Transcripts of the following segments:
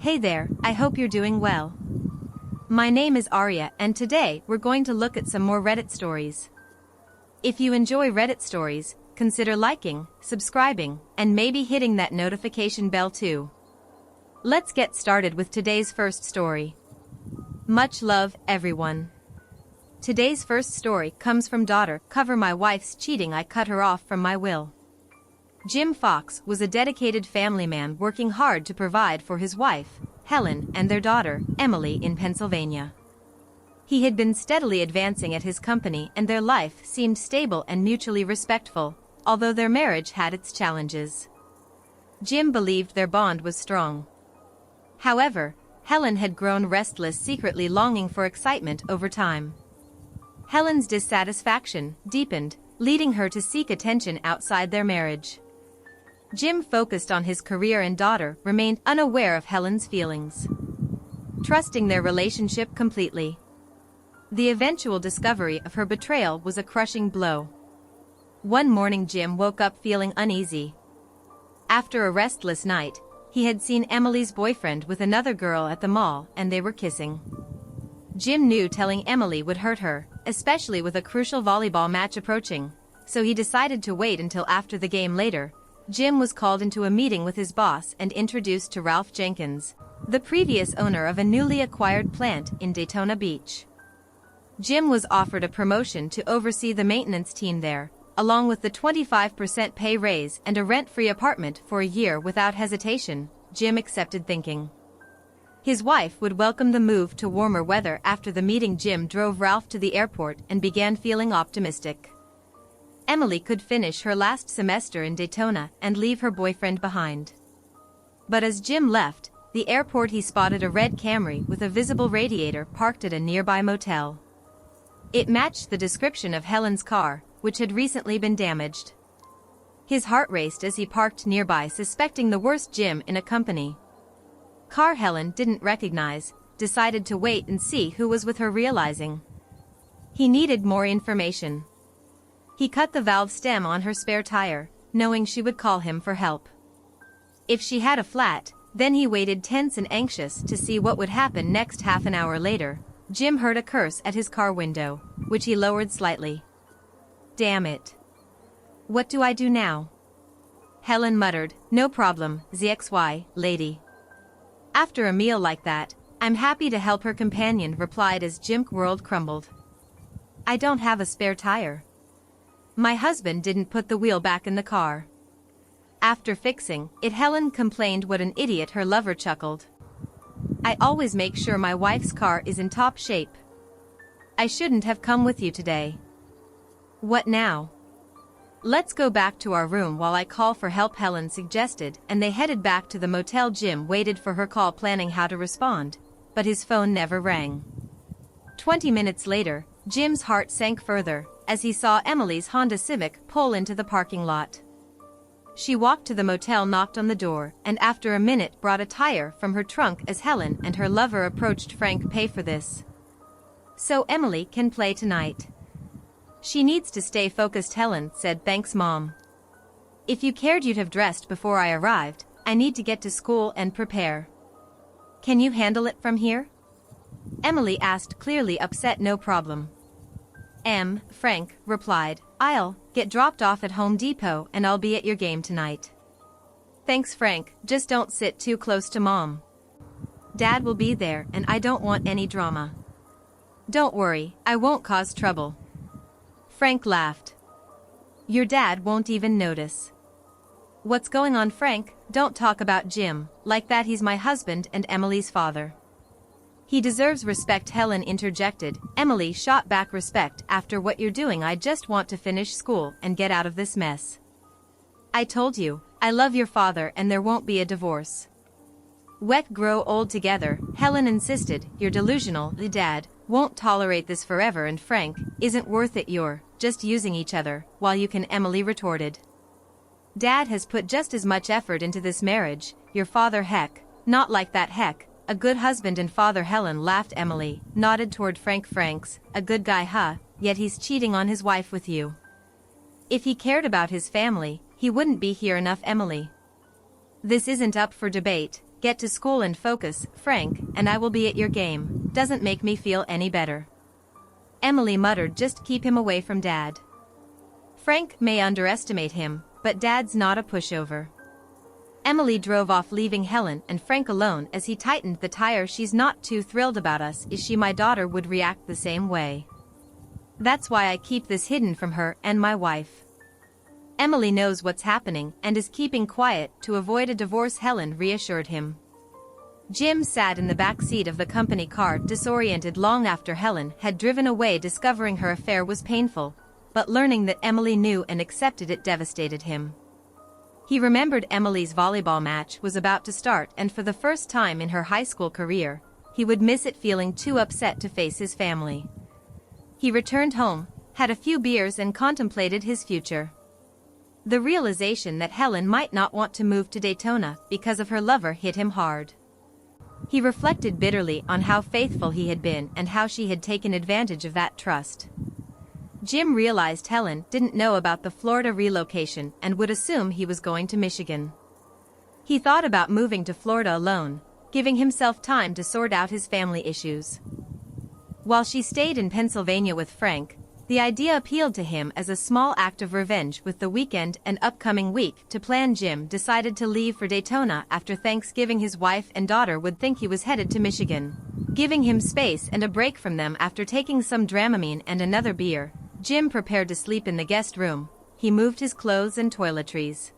Hey there, I hope you're doing well. My name is Arya and today we're going to look at some more Reddit stories. If you enjoy Reddit stories, consider liking, subscribing, and maybe hitting that notification bell too. Let's get started with today's first story. Much love, everyone. Today's first story comes from daughter, cover my wife's cheating, I cut her off from my will. Jim Fox was a dedicated family man working hard to provide for his wife, Helen, and their daughter, Emily, in Pennsylvania. He had been steadily advancing at his company and their life seemed stable and mutually respectful, although their marriage had its challenges. Jim believed their bond was strong. However, Helen had grown restless, secretly longing for excitement over time. Helen's dissatisfaction deepened, leading her to seek attention outside their marriage. Jim focused on his career and daughter remained unaware of Helen's feelings, trusting their relationship completely. The eventual discovery of her betrayal was a crushing blow. One morning Jim woke up feeling uneasy. After a restless night, he had seen Emily's boyfriend with another girl at the mall and they were kissing. Jim knew telling Emily would hurt her, especially with a crucial volleyball match approaching, so he decided to wait until after the game. Later, Jim was called into a meeting with his boss and introduced to Ralph Jenkins, the previous owner of a newly acquired plant in Daytona Beach. Jim was offered a promotion to oversee the maintenance team there, along with the 25% pay raise and a rent-free apartment for a year. Without hesitation, Jim accepted, thinking his wife would welcome the move to warmer weather. After the meeting, Jim drove Ralph to the airport and began feeling optimistic. Emily could finish her last semester in Daytona and leave her boyfriend behind. But as Jim left the airport, he spotted a red Camry with a visible radiator parked at a nearby motel. It matched the description of Helen's car, which had recently been damaged. His heart raced as he parked nearby, suspecting the worst. Jim, in a company car Helen didn't recognize, decided to wait and see who was with her, realizing he needed more information. He cut the valve stem on her spare tire, knowing she would call him for help if she had a flat. Then he waited, tense and anxious to see what would happen next. Half an hour later, Jim heard a curse at his car window, which he lowered slightly. "Damn it. What do I do now?" Helen muttered. "No problem, ZXY, lady. After a meal like that, I'm happy to help," her companion replied as Jim's world crumbled. "I don't have a spare tire. My husband didn't put the wheel back in the car." After fixing it, Helen complained. "What an idiot," her lover chuckled. "I always make sure my wife's car is in top shape. I shouldn't have come with you today." "What now?" "Let's go back to our room while I call for help," Helen suggested, and they headed back to the motel. Jim waited for her call, planning how to respond, but his phone never rang. 20 minutes later, Jim's heart sank further as he saw Emily's Honda Civic pull into the parking lot. She walked to the motel, knocked on the door, and after a minute brought a tire from her trunk as Helen and her lover approached. "Frank, pay for this so Emily can play tonight. She needs to stay focused," Helen said. "Thanks, Mom. If you cared, you'd have dressed before I arrived. I need to get to school and prepare. Can you handle it from here?" Emily asked, clearly upset. "No problem, Frank replied. "I'll get dropped off at Home Depot and I'll be at your game tonight." "Thanks, Frank, just don't sit too close to Mom. Dad will be there and I don't want any drama." "Don't worry, I won't cause trouble." Frank laughed. "Your dad won't even notice." "What's going on, Frank? Don't talk about Jim like that. He's my husband and Emily's father. He deserves respect," Helen interjected. Emily shot back, "Respect after what you're doing? I just want to finish school and get out of this mess. I told you, I love your father and there won't be a divorce. Wet grow old together," Helen insisted. "You're delusional. The dad won't tolerate this forever and Frank isn't worth it. You're just using each other while you can," Emily retorted. "Dad has put just as much effort into this marriage. Your father, heck, not like that. Heck, a good husband and father." Helen laughed. Emily nodded toward Frank. "Frank's a good guy, huh? Yet he's cheating on his wife with you. If he cared about his family, he wouldn't be here." "Enough, Emily. This isn't up for debate. get to school and focus, Frank, and I will be at your game. Doesn't make me feel any better. Emily muttered, just keep him away from Dad. Frank may underestimate him, but Dad's not a pushover. Emily drove off, leaving Helen and Frank alone as he tightened the tire. She's not too thrilled about us, is she? My daughter would react the same way. That's why I keep this hidden from her and my wife. Emily knows what's happening and is keeping quiet to avoid a divorce, Helen reassured him. Jim sat in the back seat of the company car, disoriented long after Helen had driven away. Discovering her affair was painful, but learning that Emily knew and accepted it devastated him. He remembered Emily's volleyball match was about to start, and for the first time in her high school career, he would miss it, feeling too upset to face his family. He returned home, had a few beers and contemplated his future. The realization that Helen might not want to move to Daytona because of her lover hit him hard. He reflected bitterly on how faithful he had been and how she had taken advantage of that trust. Jim realized Helen didn't know about the Florida relocation and would assume he was going to Michigan. He thought about moving to Florida alone, giving himself time to sort out his family issues. While she stayed in Pennsylvania with Frank, the idea appealed to him as a small act of revenge. With the weekend and upcoming week to plan, Jim decided to leave for Daytona after Thanksgiving. His wife and daughter would think he was headed to Michigan. Giving him space and a break from them after taking some Dramamine and another beer, Jim prepared to sleep in the guest room. He moved his clothes and toiletries,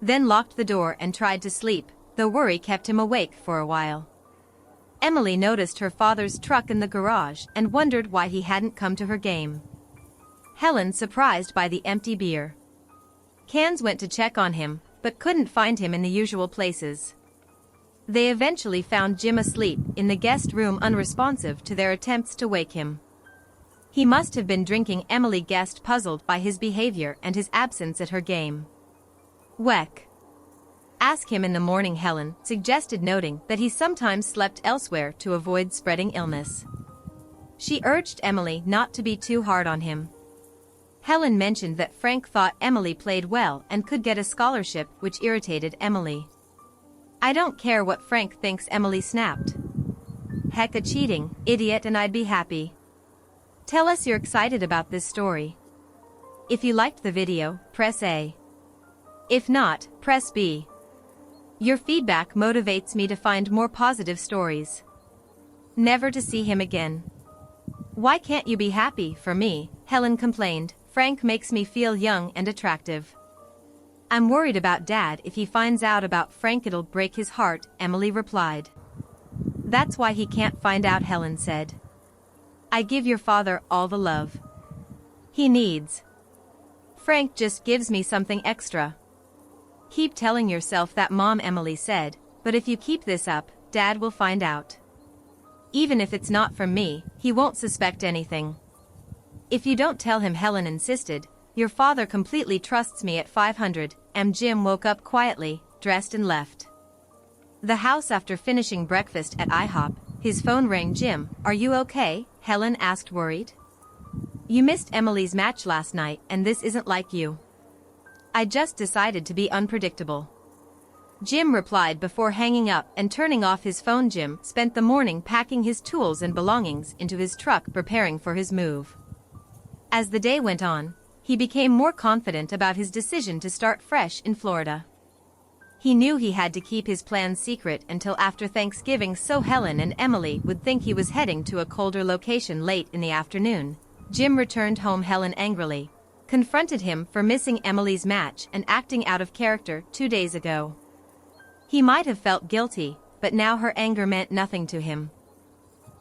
then locked the door and tried to sleep, though worry kept him awake for a while. Emily noticed her father's truck in the garage and wondered why he hadn't come to her game. Helen, surprised by the empty beer cans, went to check on him, but couldn't find him in the usual places. They eventually found Jim asleep in the guest room, unresponsive to their attempts to wake him. He must have been drinking, Emily guessed, puzzled by his behavior and his absence at her game. Weck. Ask him in the morning, Helen suggested, noting that he sometimes slept elsewhere to avoid spreading illness. She urged Emily not to be too hard on him. Helen mentioned that Frank thought Emily played well and could get a scholarship, which irritated Emily. I don't care what Frank thinks, Emily snapped. Heck, a cheating idiot and I'd be happy. Tell us you're excited about this story. If you liked the video, press A. If not, press B. Your feedback motivates me to find more positive stories. Never to see him again. Why can't you be happy for me? Helen complained. Frank makes me feel young and attractive. I'm worried about Dad. If he finds out about Frank, it'll break his heart, Emily replied. That's why he can't find out, Helen said. I give your father all the love he needs. Frank just gives me something extra. Keep telling yourself that, Mom, Emily said, but if you keep this up, Dad will find out. Even if it's not from me, he won't suspect anything. If you don't tell him, Helen insisted, your father completely trusts me at 500. Jim woke up quietly, dressed and left the house after finishing breakfast at IHOP. His phone rang. Jim, are you okay? Helen asked, worried. You missed Emily's match last night, and this isn't like you. I just decided to be unpredictable, Jim replied before hanging up and turning off his phone. Jim spent the morning packing his tools and belongings into his truck, preparing for his move. As the day went on, he became more confident about his decision to start fresh in Florida. He knew he had to keep his plans secret until after Thanksgiving, so Helen and Emily would think he was heading to a colder location late in the afternoon. Jim returned home. Helen angrily confronted him for missing Emily's match and acting out of character 2 days ago. He might have felt guilty, but now her anger meant nothing to him.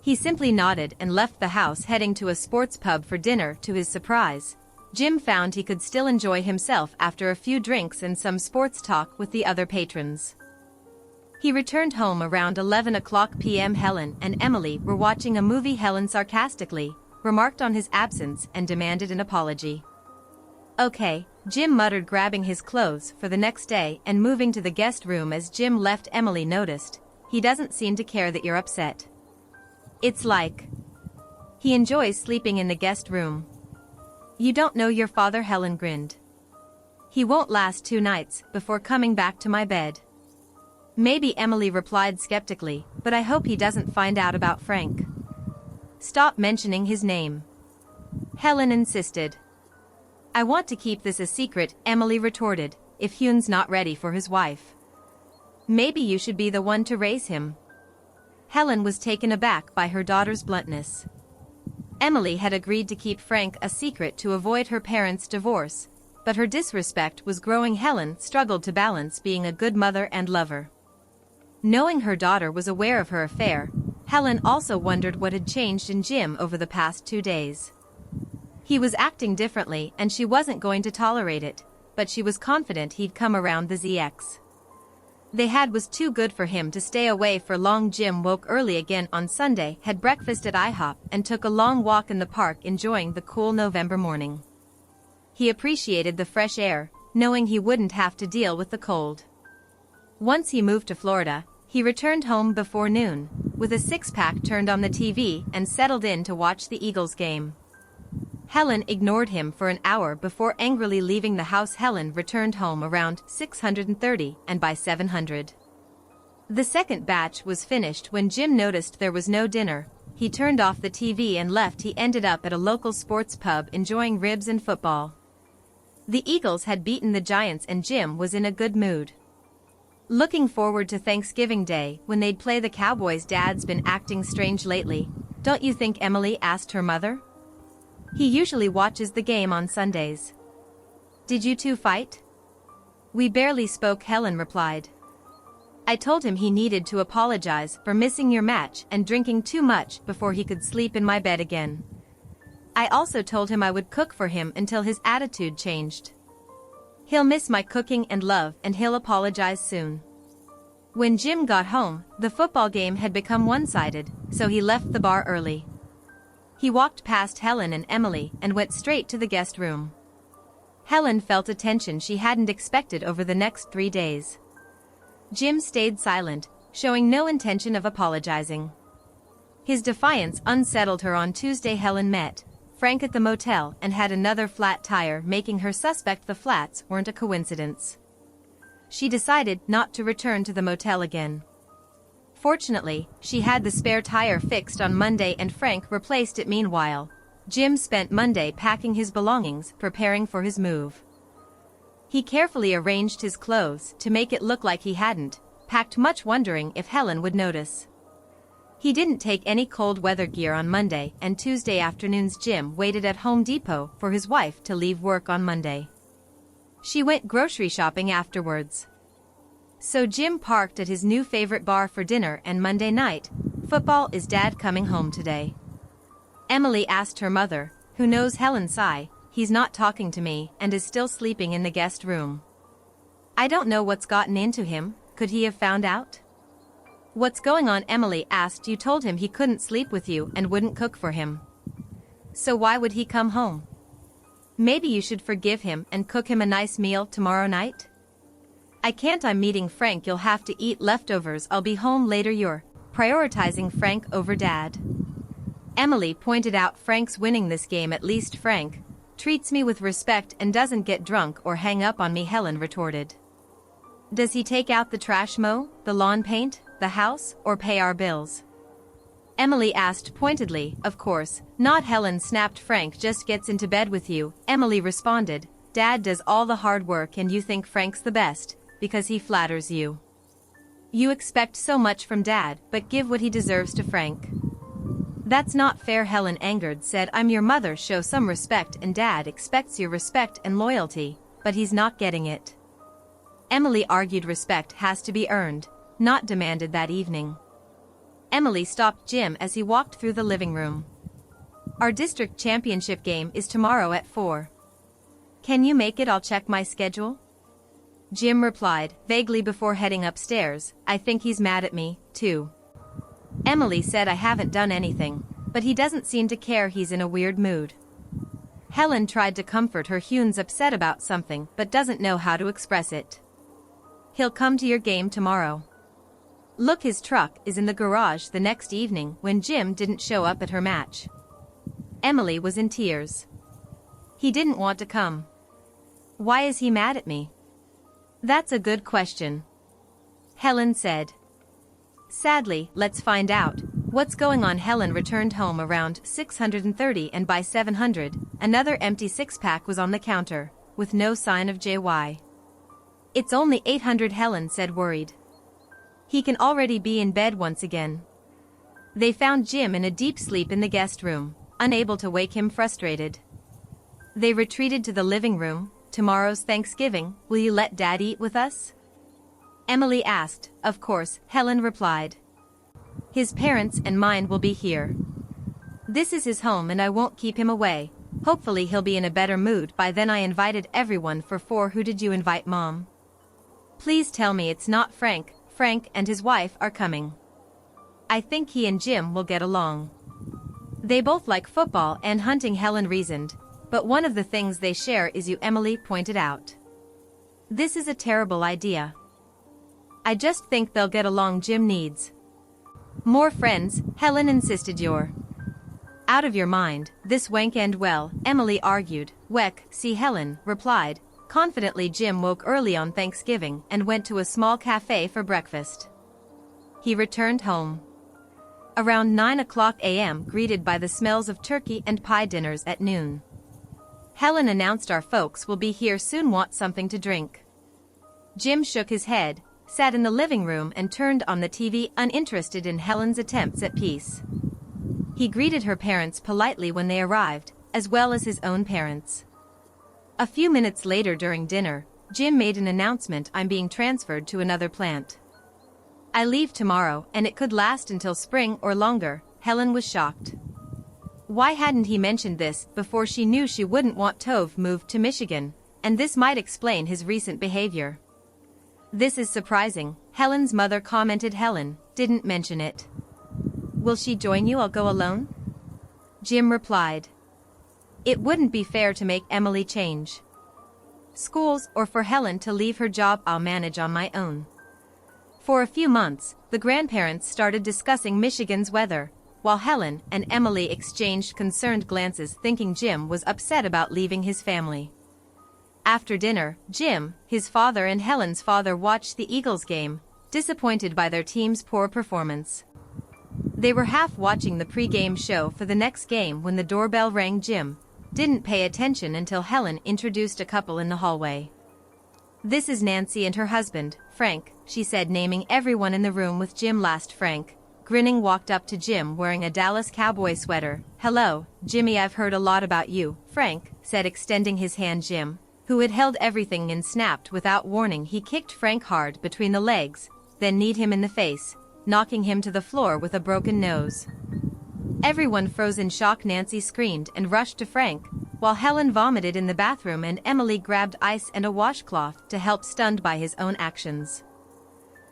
He simply nodded and left the house, heading to a sports pub for dinner. To his surprise, Jim found he could still enjoy himself after a few drinks and some sports talk with the other patrons. He returned home around 11 p.m. Helen and Emily were watching a movie. Helen sarcastically remarked on his absence and demanded an apology. Okay, Jim muttered, grabbing his clothes for the next day and moving to the guest room. As Jim left, Emily noticed, he doesn't seem to care that you're upset. It's like he enjoys sleeping in the guest room. You don't know your father, Helen grinned. He won't last 2 nights before coming back to my bed. Maybe, Emily replied skeptically, but I hope he doesn't find out about Frank. Stop mentioning his name. Helen insisted. I want to keep this a secret, Emily retorted, if Hyun's not ready for his wife. Maybe you should be the one to raise him. Helen was taken aback by her daughter's bluntness. Emily had agreed to keep Frank a secret to avoid her parents' divorce, but her disrespect was growing. Helen struggled to balance being a good mother and lover. Knowing her daughter was aware of her affair, Helen also wondered what had changed in Jim over the past 2 days. He was acting differently and she wasn't going to tolerate it, but she was confident he'd come around. The ZX they had was too good for him to stay away for long. Jim woke early again on Sunday, had breakfast at IHOP, and took a long walk in the park, enjoying the cool November morning. He appreciated the fresh air, knowing he wouldn't have to deal with the cold. Once he moved to Florida, he returned home before noon, with a six-pack, turned on the TV and settled in to watch the Eagles game. Helen ignored him for an hour before angrily leaving the house. Helen returned home around 6:30 and by 7:00. The second batch was finished when Jim noticed there was no dinner. He turned off the TV and left. He ended up at a local sports pub enjoying ribs and football. The Eagles had beaten the Giants and Jim was in a good mood. Looking forward to Thanksgiving Day when they'd play the Cowboys. Dad's been acting strange lately, don't you think? Emily asked her mother. He usually watches the game on Sundays. Did you two fight? We barely spoke, Helen replied. I told him he needed to apologize for missing your match and drinking too much before he could sleep in my bed again. I also told him I would cook for him until his attitude changed. He'll miss my cooking and love and he'll apologize soon. When Jim got home, the football game had become one-sided, so he left the bar early. He walked past Helen and Emily and went straight to the guest room. Helen felt a tension she hadn't expected over the next 3 days. Jim stayed silent, showing no intention of apologizing. His defiance unsettled her. On Tuesday, Helen met Frank at the motel and had another flat tire, making her suspect the flats weren't a coincidence. She decided not to return to the motel again. Fortunately, she had the spare tire fixed on Monday and Frank replaced it. Meanwhile, Jim spent Monday packing his belongings, preparing for his move. He carefully arranged his clothes to make it look like he hadn't packed much, wondering if Helen would notice. He didn't take any cold weather gear on Monday and Tuesday afternoons. Jim waited at Home Depot for his wife to leave work on Monday. She went grocery shopping afterwards. So Jim parked at his new favorite bar for dinner. And Monday night, football. Is Dad coming home today? Emily asked her mother, who knows Helen sigh. He's not talking to me and is still sleeping in the guest room. I don't know what's gotten into him. Could he have found out? What's going on? Emily asked. You told him he couldn't sleep with you and wouldn't cook for him. So why would he come home? Maybe you should forgive him and cook him a nice meal tomorrow night? I can't. I'm meeting Frank. You'll have to eat leftovers. I'll be home later. You're prioritizing Frank over Dad. Emily pointed out. Frank's winning this game. At least Frank treats me with respect and doesn't get drunk or hang up on me, Helen retorted. Does he take out the trash, mow the lawn, paint the house, or pay our bills? Emily asked pointedly. Of course not, Helen snapped. Frank just gets into bed with you, Emily responded. Dad does all the hard work and you think Frank's the best because he flatters you. You expect so much from Dad, but give what he deserves to Frank. That's not fair, Helen angered said. I'm your mother, show some respect, and Dad expects your respect and loyalty, but he's not getting it. Emily argued. Respect has to be earned, not demanded. That evening, Emily stopped Jim as he walked through the living room. Our district championship game is tomorrow at 4. Can you make it? I'll check my schedule. Jim replied, vaguely before heading upstairs. I think he's mad at me, too. Emily said. I haven't done anything, but he doesn't seem to care. He's in a weird mood. Helen tried to comfort her. Hyun's upset about something but doesn't know how to express it. He'll come to your game tomorrow. Look, his truck is in the garage. The next evening, when Jim didn't show up at her match, Emily was in tears. He didn't want to come. Why is he mad at me? That's a good question. Helen said. Sadly, let's find out. What's going on? Helen returned home around 6:30 and by 7:00, another empty six-pack was on the counter, with no sign of JY. It's only 800, Helen said, worried. He can already be in bed once again. They found Jim in a deep sleep in the guest room, unable to wake him, frustrated. They retreated to the living room. Tomorrow's Thanksgiving, will you let Dad eat with us? Emily asked. Of course, Helen replied. His parents and mine will be here. This is his home and I won't keep him away. Hopefully he'll be in a better mood by then. I invited everyone for 4. Who did you invite, Mom? Please tell me it's not Frank. Frank and his wife are coming. I think he and Jim will get along. They both like football and hunting, Helen reasoned. But one of the things they share is you, Emily pointed out. This is a terrible idea. I just think they'll get along. Jim needs more friends, Helen insisted. You're out of your mind. This won't end well, Emily argued. Weck, see, Helen replied. Confidently, Jim woke early on Thanksgiving and went to a small cafe for breakfast. He returned home around 9:00 a.m., greeted by the smells of turkey and pie dinners at noon. Helen announced, our folks will be here soon, want something to drink. Jim shook his head, sat in the living room and turned on the TV, uninterested in Helen's attempts at peace. He greeted her parents politely when they arrived, as well as his own parents. A few minutes later during dinner, Jim made an announcement. I'm being transferred to another plant. I leave tomorrow and it could last until spring or longer. Helen was shocked. Why hadn't he mentioned this before? She knew she wouldn't want Tove moved to Michigan, and this might explain his recent behavior. This is surprising, Helen's mother commented. Helen didn't mention it. Will she join you? I'll go alone, Jim replied. It wouldn't be fair to make Emily change schools or for Helen to leave her job. I'll manage on my own. For a few months, the grandparents started discussing Michigan's weather, while Helen and Emily exchanged concerned glances, thinking Jim was upset about leaving his family. After dinner, Jim, his father and Helen's father watched the Eagles game, disappointed by their team's poor performance. They were half watching the pre-game show for the next game when the doorbell rang. Jim didn't pay attention until Helen introduced a couple in the hallway. This is Nancy and her husband, Frank, she said, naming everyone in the room with Jim last. Frank, grinning, walked up to Jim wearing a Dallas Cowboy sweater. Hello, Jimmy, I've heard a lot about you, Frank said, extending his hand. Jim, who had held everything in, snapped without warning. He kicked Frank hard between the legs, then kneed him in the face, knocking him to the floor with a broken nose. Everyone froze in shock. Nancy screamed and rushed to Frank, while Helen vomited in the bathroom and Emily grabbed ice and a washcloth to help, stunned by his own actions.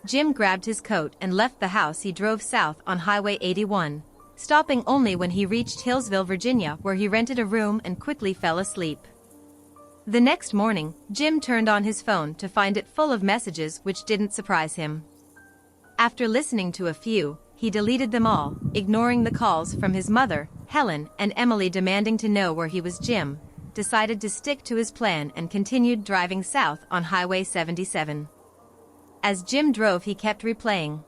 Jim grabbed his coat and left the house. He drove south on Highway 81, stopping only when he reached Hillsville, Virginia, where he rented a room and quickly fell asleep. The next morning, Jim turned on his phone to find it full of messages, which didn't surprise him. After listening to a few, he deleted them all, ignoring the calls from his mother, Helen, and Emily demanding to know where he was. Jim decided to stick to his plan and continued driving south on Highway 77. As Jim drove, he kept replaying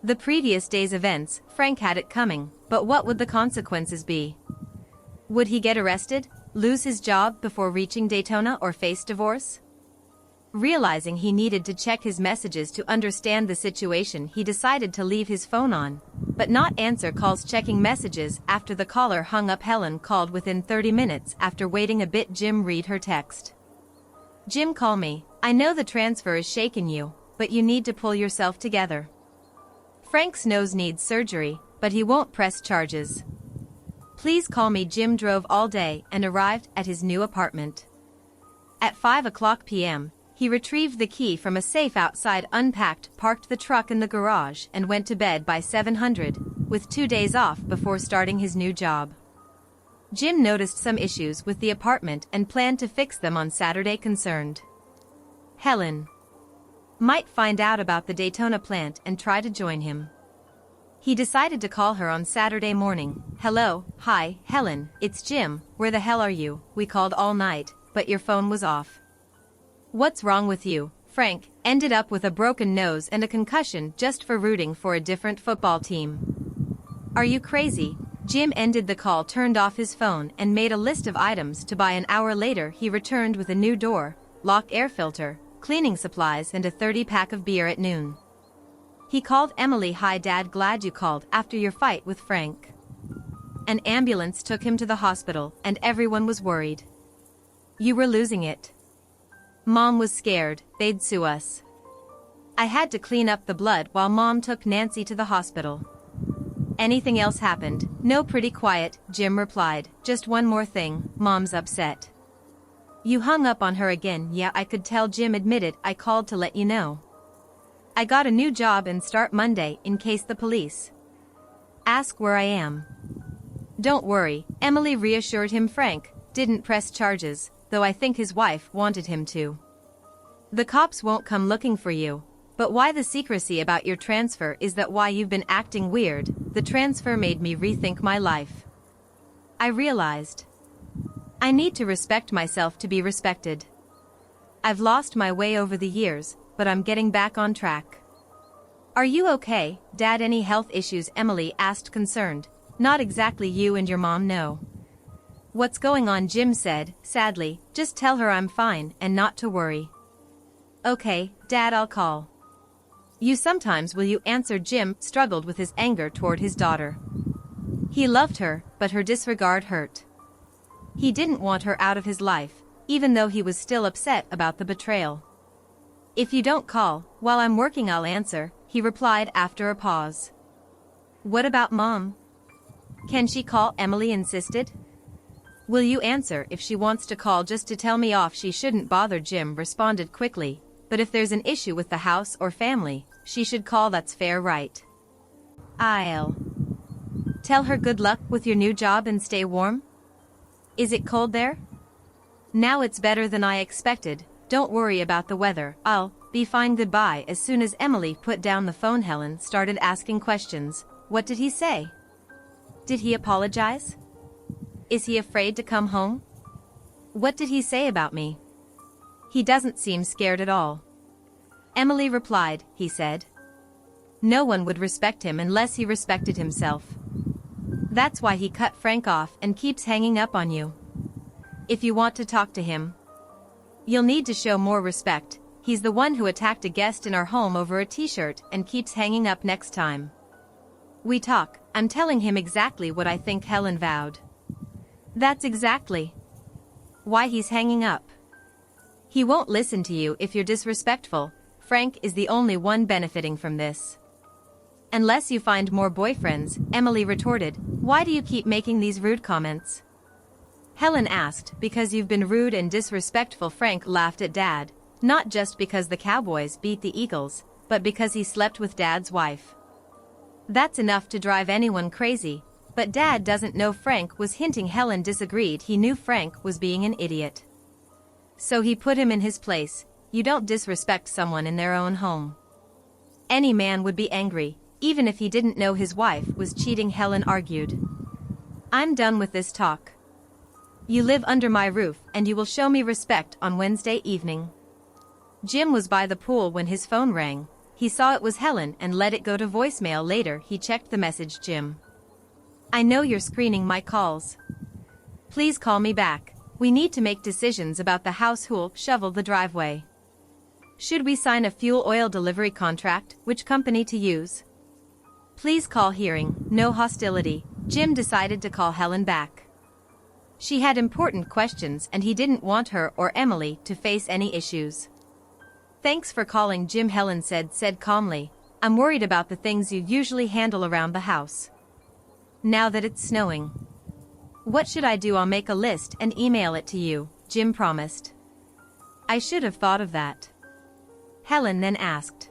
the previous day's events. Frank had it coming, but what would the consequences be? Would he get arrested, lose his job before reaching Daytona, or face divorce? Realizing he needed to check his messages to understand the situation, he decided to leave his phone on, but not answer calls. Checking messages after the caller hung up. Helen called within 30 minutes. After waiting a bit, Jim read her text. Jim, call me. I know the transfer is shaking you, but you need to pull yourself together. Frank's nose needs surgery, but he won't press charges. Please call me. Jim drove all day and arrived at his new apartment. At 5:00 p.m., he retrieved the key from a safe outside, unpacked, parked the truck in the garage, and went to bed by 7:00, with 2 days off before starting his new job. Jim noticed some issues with the apartment and planned to fix them on Saturday. Concerned Helen might find out about the Daytona plant and try to join him, he decided to call her on Saturday morning. Hello, hi, Helen, it's Jim. Where the hell are you? We called all night, but your phone was off. What's wrong with you? Frank, ended up with a broken nose and a concussion just for rooting for a different football team. Are you crazy? Jim ended the call, turned off his phone, and made a list of items to buy. An hour later, he returned with a new door, lock, air filter, cleaning supplies, and a 30-pack of beer at noon. He called Emily. "Hi Dad, glad you called after your fight with Frank." An ambulance took him to the hospital, and everyone was worried. "You were losing it." Mom was scared, they'd sue us. "I had to clean up the blood while Mom took Nancy to the hospital." "Anything else happened?" "No, pretty quiet," Jim replied. "Just one more thing, Mom's upset." "You hung up on her again?" "Yeah, I could tell," Jim admitted. "I called to let you know. I got a new job and start Monday in case the police ask where I am." "Don't worry," Emily reassured him. "Frank didn't press charges, though I think his wife wanted him to. The cops won't come looking for you. But why the secrecy about your transfer? Is that why you've been acting weird?" "The transfer made me rethink my life. I realized I need to respect myself to be respected. I've lost my way over the years, but I'm getting back on track." "Are you okay, Dad? Any health issues?" Emily asked, concerned. "Not exactly. You and your mom know what's going on," Jim said, sadly. "Just tell her I'm fine and not to worry." "Okay, Dad, I'll call you sometimes. Will you answer?" Jim struggled with his anger toward his daughter. He loved her, but her disregard hurt. He didn't want her out of his life, even though he was still upset about the betrayal. "If you don't call while I'm working, I'll answer," he replied after a pause. "What about Mom? Can she call?" Emily insisted. "Will you answer if she wants to call just to tell me off?" "She shouldn't bother," Jim responded quickly. "But if there's an issue with the house or family, she should call. That's fair, right?" "I'll tell her good luck with your new job and stay warm." "Is it cold there?" "Now it's better than I expected. Don't worry about the weather. I'll be fine. Goodbye." As soon as Emily put down the phone, Helen started asking questions. "What did he say? Did he apologize? Is he afraid to come home? What did he say about me? He doesn't seem scared at all." Emily replied, "He said no one would respect him unless he respected himself. That's why he cut Frank off and keeps hanging up on you. If you want to talk to him, you'll need to show more respect. He's the one who attacked a guest in our home over a t-shirt and keeps hanging up. Next time we talk, I'm telling him exactly what I think." Helen vowed. "That's exactly why he's hanging up. He won't listen to you if you're disrespectful. Frank is the only one benefiting from this." "Unless you find more boyfriends," Emily retorted. "Why do you keep making these rude comments?" Helen asked. "Because you've been rude and disrespectful." Frank laughed at Dad. "Not just because the Cowboys beat the Eagles, but because he slept with Dad's wife. That's enough to drive anyone crazy." "But Dad doesn't know Frank was hinting." Helen disagreed. "He knew Frank was being an idiot, so he put him in his place. You don't disrespect someone in their own home. Any man would be angry, even if he didn't know his wife was cheating," Helen argued. "I'm done with this talk. You live under my roof and you will show me respect on Wednesday evening." Jim was by the pool when his phone rang. He saw it was Helen and let it go to voicemail. Later he checked the message. "Jim, I know you're screening my calls. Please call me back. We need to make decisions about the house. Who'll shovel the driveway? Should we sign a fuel oil delivery contract? Which company to use? Please call." Hearing no hostility, Jim decided to call Helen back. She had important questions and he didn't want her or Emily to face any issues. "Thanks for calling, Jim," Helen said calmly. "I'm worried about the things you usually handle around the house. Now that it's snowing. What should I do?" "I'll make a list and email it to you," Jim promised. "I should have thought of that." Helen then asked,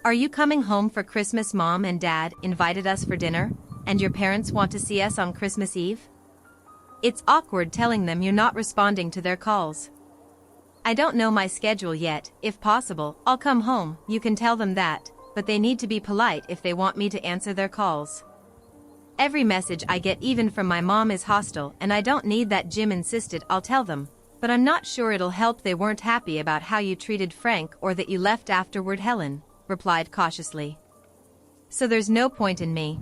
"Are you coming home for Christmas? Mom and Dad invited us for dinner, and your parents want to see us on Christmas Eve. It's awkward telling them you're not responding to their calls." "I don't know my schedule yet. If possible, I'll come home." "You can tell them that, but they need to be polite if they want me to answer their calls. Every message I get, even from my mom, is hostile, and I don't need that." Jim insisted. "I'll tell them. but I'm not sure it'll help they weren't happy about how you treated Frank or that you left afterward. Helen replied cautiously. So there's no point in me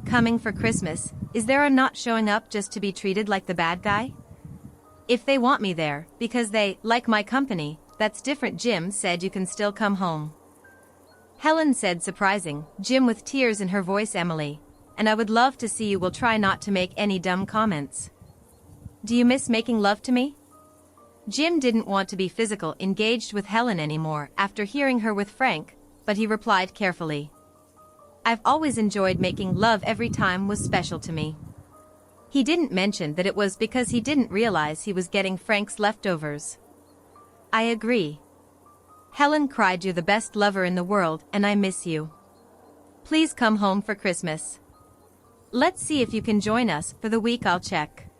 coming for Christmas, is there? I'm not showing up just to be treated like the bad guy? If they want me there, because they like my company, that's different. Jim said you can still come home. Helen said, surprising Jim with tears in her voice. Emily, and I would love to see you. Will try not to make any dumb comments. Do you miss making love to me? Jim didn't want to be physical engaged with Helen anymore after hearing her with Frank, but he replied carefully. I've always enjoyed making love. Every time was special to me. He didn't mention that it was because he didn't realize he was getting Frank's leftovers. I agree. Helen cried, you're the best lover in the world and I miss you. Please come home for Christmas. Let's see if you can join us for the week. I'll check.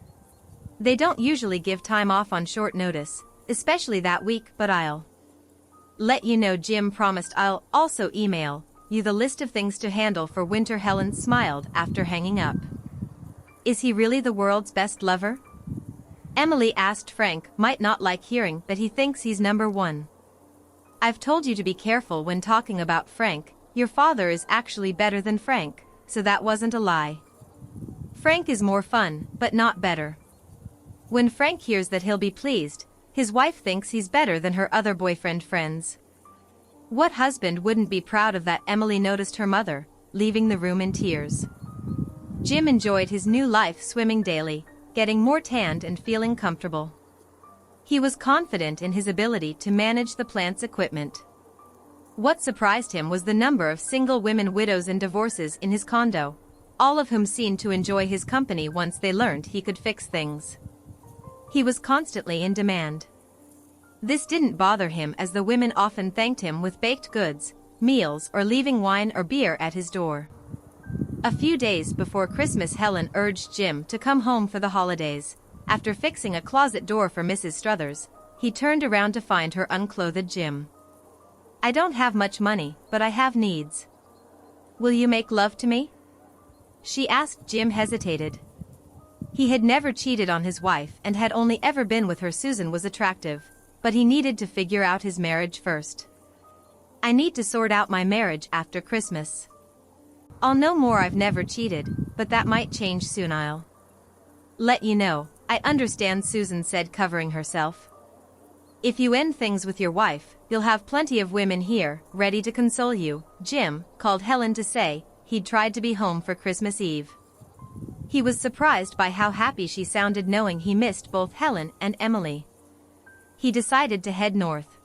They don't usually give time off on short notice, especially that week, but I'll let you know. Jim promised. I'll also email you the list of things to handle for winter. Helen smiled after hanging up. Is he really the world's best lover? Emily asked. Frank might not like hearing that he thinks he's number one. I've told you to be careful when talking about Frank. Your father is actually better than Frank, so that wasn't a lie. Frank is more fun, but not better. When Frank hears that, he'll be pleased. His wife thinks he's better than her other boyfriend friends. What husband wouldn't be proud of that? Emily noticed her mother, leaving the room in tears. Jim enjoyed his new life, swimming daily, getting more tanned and feeling comfortable. He was confident in his ability to manage the plant's equipment. What surprised him was the number of single women, widows and divorces in his condo, all of whom seemed to enjoy his company once they learned he could fix things. He was constantly in demand. This didn't bother him, as the women often thanked him with baked goods, meals, or leaving wine or beer at his door. A few days before Christmas, Helen urged Jim to come home for the holidays. After fixing a closet door for Mrs. Struthers, he turned around to find her unclothed. Jim, I don't have much money, but I have needs. Will you make love to me? She asked. Jim hesitated. He had never cheated on his wife and had only ever been with her. Susan was attractive, but he needed to figure out his marriage first. I need to sort out my marriage after Christmas. I'll know more. I've never cheated, but that might change soon. I'll let you know. I understand, Susan said, covering herself. If you end things with your wife, you'll have plenty of women here, ready to console you. Jim called Helen to say he'd tried to be home for Christmas Eve. He was surprised by how happy she sounded, knowing he missed both Helen and Emily. He decided to head north.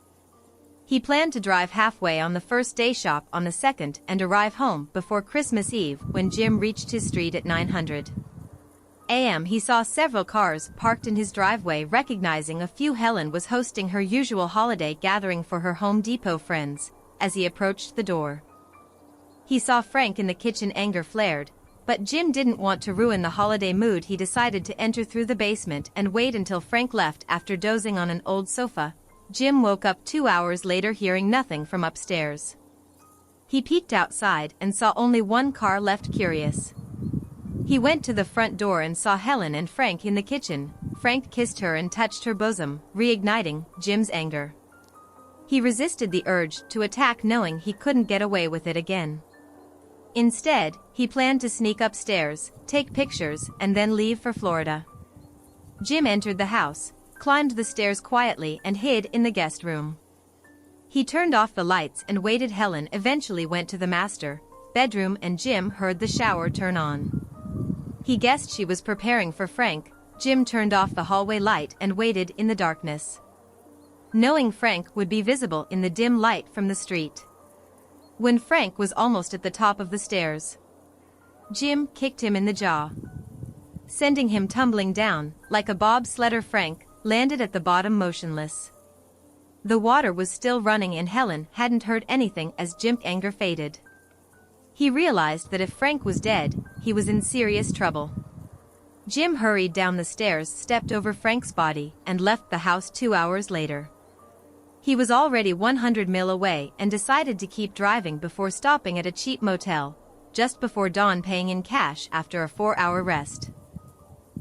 He planned to drive halfway on the first day, shop on the second, and arrive home before Christmas Eve. When Jim reached his street at 900 a.m., he saw several cars parked in his driveway. Recognizing a few, Helen was hosting her usual holiday gathering for her Home Depot friends. As he approached the door, he saw Frank in the kitchen. Anger flared, but Jim didn't want to ruin the holiday mood. He decided to enter through the basement and wait until Frank left. After dozing on an old sofa, Jim woke up 2 hours later, hearing nothing from upstairs. He peeked outside and saw only one car left. Curious, he went to the front door and saw Helen and Frank in the kitchen. Frank kissed her and touched her bosom, reigniting Jim's anger. He resisted the urge to attack, knowing he couldn't get away with it again. Instead, he planned to sneak upstairs, take pictures, and then leave for Florida. Jim entered the house, climbed the stairs quietly, and hid in the guest room. He turned off the lights and waited. Helen eventually went to the master bedroom and Jim heard the shower turn on. He guessed she was preparing for Frank. Jim turned off the hallway light and waited in the darkness, knowing Frank would be visible in the dim light from the street. When Frank was almost at the top of the stairs, Jim kicked him in the jaw, sending him tumbling down like a bobsledder. Frank landed at the bottom motionless. The water was still running and Helen hadn't heard anything. As Jim's anger faded, he realized that if Frank was dead, he was in serious trouble. Jim hurried down the stairs, stepped over Frank's body, and left the house 2 hours later. He was already 100 miles away and decided to keep driving before stopping at a cheap motel just before dawn, paying in cash after a 4-hour rest.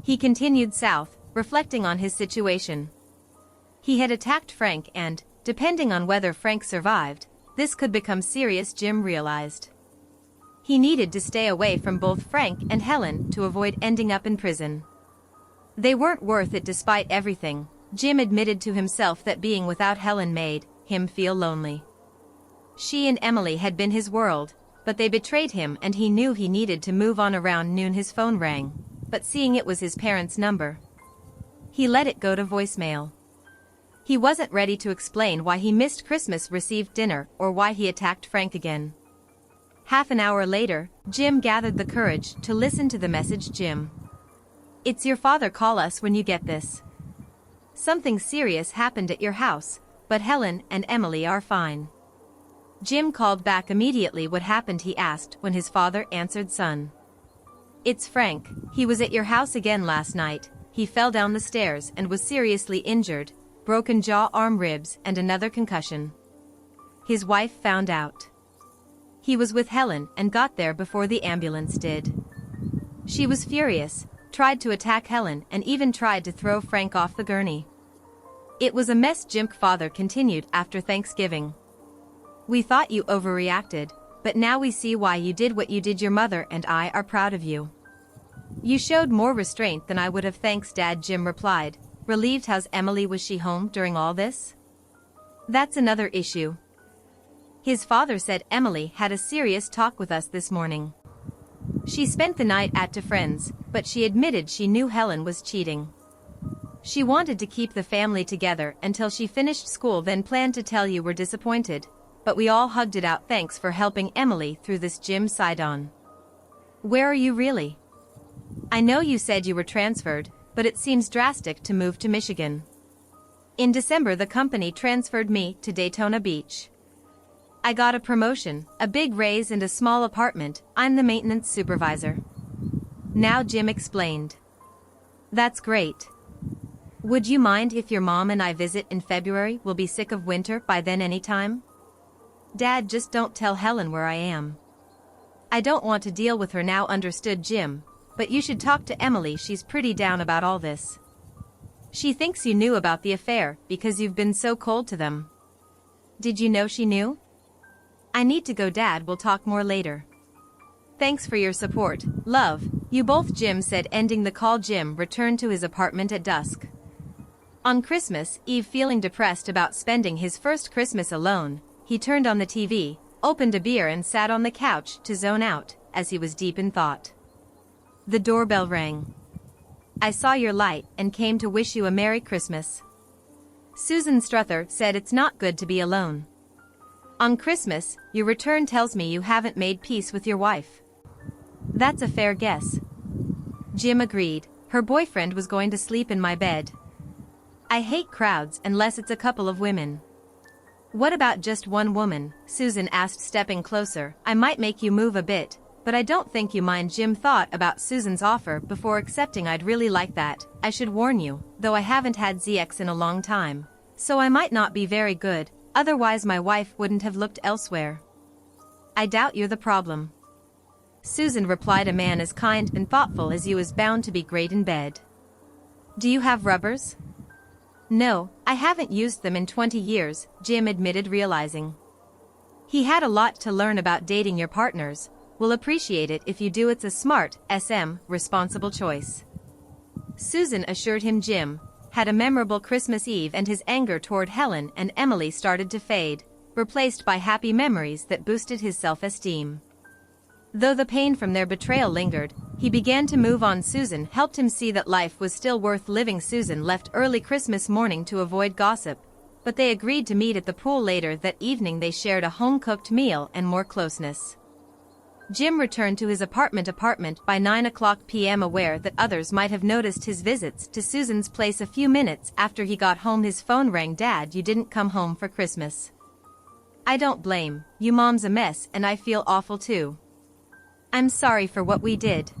He continued south, reflecting on his situation. He had attacked Frank and, depending on whether Frank survived, this could become serious. Jim realized. He needed to stay away from both Frank and Helen to avoid ending up in prison. They weren't worth it despite everything. Jim admitted to himself that being without Helen made him feel lonely. She and Emily had been his world, but they betrayed him and he knew he needed to move on. Around noon his phone rang, but seeing it was his parents' number, he let it go to voicemail. He wasn't ready to explain why he missed Christmas received dinner or why he attacked Frank again. Half an hour later, Jim gathered the courage to listen to the message. Jim, it's your father. Call us when you get this. Something serious happened at your house, but Helen and Emily are fine. Jim called back immediately. What happened? He asked when his father answered. Son, it's Frank. He was at your house again last night. He fell down the stairs and was seriously injured, broken jaw, arm, ribs, and another concussion. His wife found out. He was with Helen and got there before the ambulance did. She was furious, tried to attack Helen and even tried to throw Frank off the gurney. It was a mess. Jim's father continued after Thanksgiving. We thought you overreacted, but now we see why you did what you did. Your mother and I are proud of you. You showed more restraint than I would have. Thanks, Dad, Jim replied, relieved. How's Emily? Was she home during all this? That's another issue. His father said Emily had a serious talk with us this morning. She spent the night at a friend's, but she admitted she knew Helen was cheating. She wanted to keep the family together until she finished school, then planned to tell you. We're disappointed, but we all hugged it out. Thanks for helping Emily through this. Jim sighed on. Where are you really? I know you said you were transferred, but it seems drastic to move to Michigan. In December the company transferred me to Daytona Beach. I got a promotion, a big raise and a small apartment. I'm the maintenance supervisor now, Jim explained. That's great. Would you mind if your mom and I visit in February? We'll be sick of winter by then. Anytime. Dad, just don't tell Helen where I am. I don't want to deal with her now. Understood, Jim, but you should talk to Emily. She's pretty down about all this. She thinks you knew about the affair because you've been so cold to them. Did you know she knew? I need to go, Dad. We'll talk more later. Thanks for your support. Love, you both, Jim said, ending the call. Jim returned to his apartment at dusk. On Christmas Eve, feeling depressed about spending his first Christmas alone, he turned on the TV, opened a beer and sat on the couch to zone out as he was deep in thought. The doorbell rang. I saw your light and came to wish you a Merry Christmas. Susan Struther said it's not good to be alone. On Christmas, your return tells me you haven't made peace with your wife. That's a fair guess. Jim agreed. Her boyfriend was going to sleep in my bed. I hate crowds unless it's a couple of women. What about just one woman? Susan asked, stepping closer. I might make you move a bit, but I don't think you mind. Jim thought about Susan's offer before accepting. I'd really like that. I should warn you, though I haven't had sex in a long time, so I might not be very good. Otherwise my wife wouldn't have looked elsewhere. I doubt you're the problem. Susan replied, a man as kind and thoughtful as you is bound to be great in bed. Do you have rubbers? No, I haven't used them in 20 years, Jim admitted, realizing he had a lot to learn about dating. Your partners will appreciate it if you do. It's a smart, responsible choice. Susan assured him. Jim had a memorable Christmas Eve and his anger toward Helen and Emily started to fade, replaced by happy memories that boosted his self-esteem. Though the pain from their betrayal lingered, he began to move on. Susan helped him see that life was still worth living. Susan left early Christmas morning to avoid gossip, but they agreed to meet at the pool later that evening. They shared a home-cooked meal and more closeness. Jim returned to his apartment by 9:00 p.m. aware that others might have noticed his visits to Susan's place. A few minutes after he got home his phone rang. Dad, you didn't come home for Christmas. I don't blame you. Mom's a mess and I feel awful too. I'm sorry for what we did.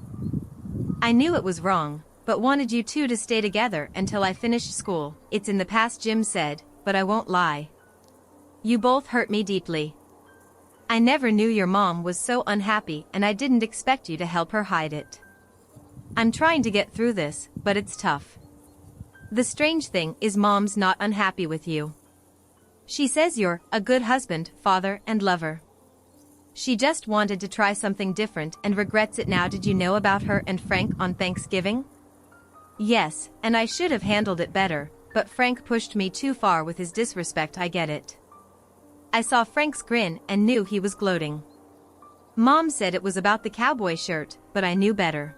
I knew it was wrong, but wanted you two to stay together until I finished school. It's in the past, Jim said, but I won't lie. You both hurt me deeply. I never knew your mom was so unhappy and I didn't expect you to help her hide it. I'm trying to get through this, but it's tough. The strange thing is Mom's not unhappy with you. She says you're a good husband, father, and lover. She just wanted to try something different and regrets it now. Did you know about her and Frank on Thanksgiving? Yes, and I should have handled it better, but Frank pushed me too far with his disrespect. I get it. I saw Frank's grin and knew he was gloating. Mom said it was about the cowboy shirt, but I knew better.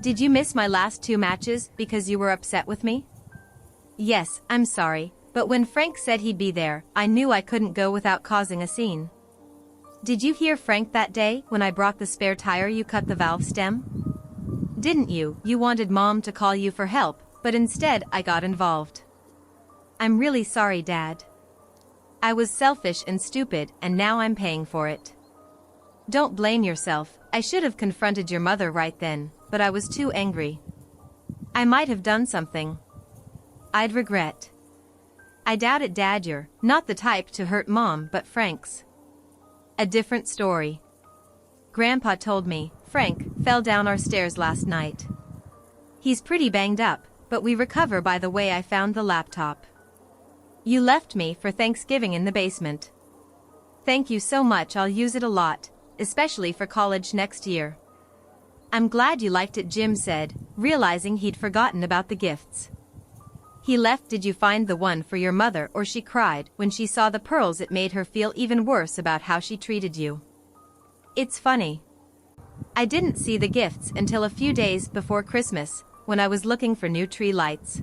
Did you miss my last 2 matches because you were upset with me? Yes, I'm sorry, but when Frank said he'd be there, I knew I couldn't go without causing a scene. Did you hear Frank that day when I brought the spare tire? You cut the valve stem? Didn't you? You wanted Mom to call you for help, but instead I got involved. I'm really sorry, Dad. I was selfish and stupid, and now I'm paying for it. Don't blame yourself. I should have confronted your mother right then, but I was too angry. I might have done something I'd regret. I doubt it, Dad. You're not the type to hurt Mom, but Frank's a different story. Grandpa told me Frank fell down our stairs last night. He's pretty banged up, but we recover. By the way, I found the laptop you left me for Thanksgiving in the basement. Thank you so much. I'll use it a lot, especially for college next year. I'm glad you liked it, Jim said, realizing he'd forgotten about the gifts he left. Did you find the one for your mother, or she cried when she saw the pearls? It made her feel even worse about how she treated you. It's funny. I didn't see the gifts until a few days before Christmas, when I was looking for new tree lights.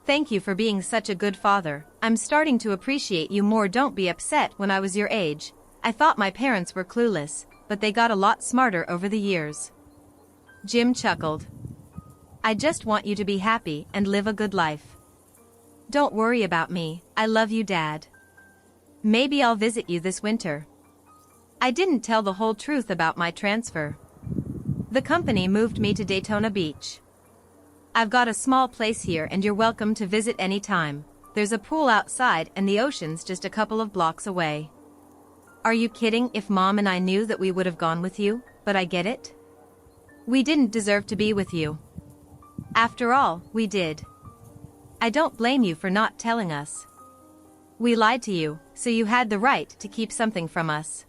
Thank you for being such a good father. I'm starting to appreciate you more. Don't be upset. When I was your age, I thought my parents were clueless, but they got a lot smarter over the years. Jim chuckled. I just want you to be happy and live a good life. Don't worry about me. I love you, Dad. Maybe I'll visit you this winter. I didn't tell the whole truth about my transfer. The company moved me to Daytona Beach. I've got a small place here and you're welcome to visit anytime. There's a pool outside and the ocean's just a couple of blocks away. Are you kidding? If Mom and I knew that, we would have gone with you, but I get it. We didn't deserve to be with you. After all, we did. I don't blame you for not telling us. We lied to you, so you had the right to keep something from us.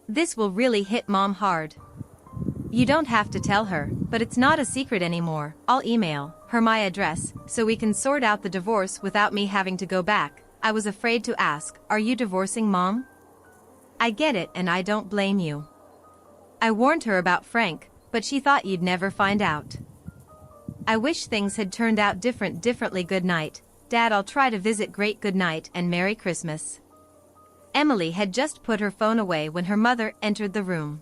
This will really hit Mom hard. You don't have to tell her, but it's not a secret anymore. I'll email her my address, so we can sort out the divorce without me having to go back. I was afraid to ask, are you divorcing, Mom? I get it, and I don't blame you. I warned her about Frank, but she thought you'd never find out. I wish things had turned out differently. Good night, Dad. I'll try to visit. Great. Good night and Merry Christmas. Emily had just put her phone away when her mother entered the room.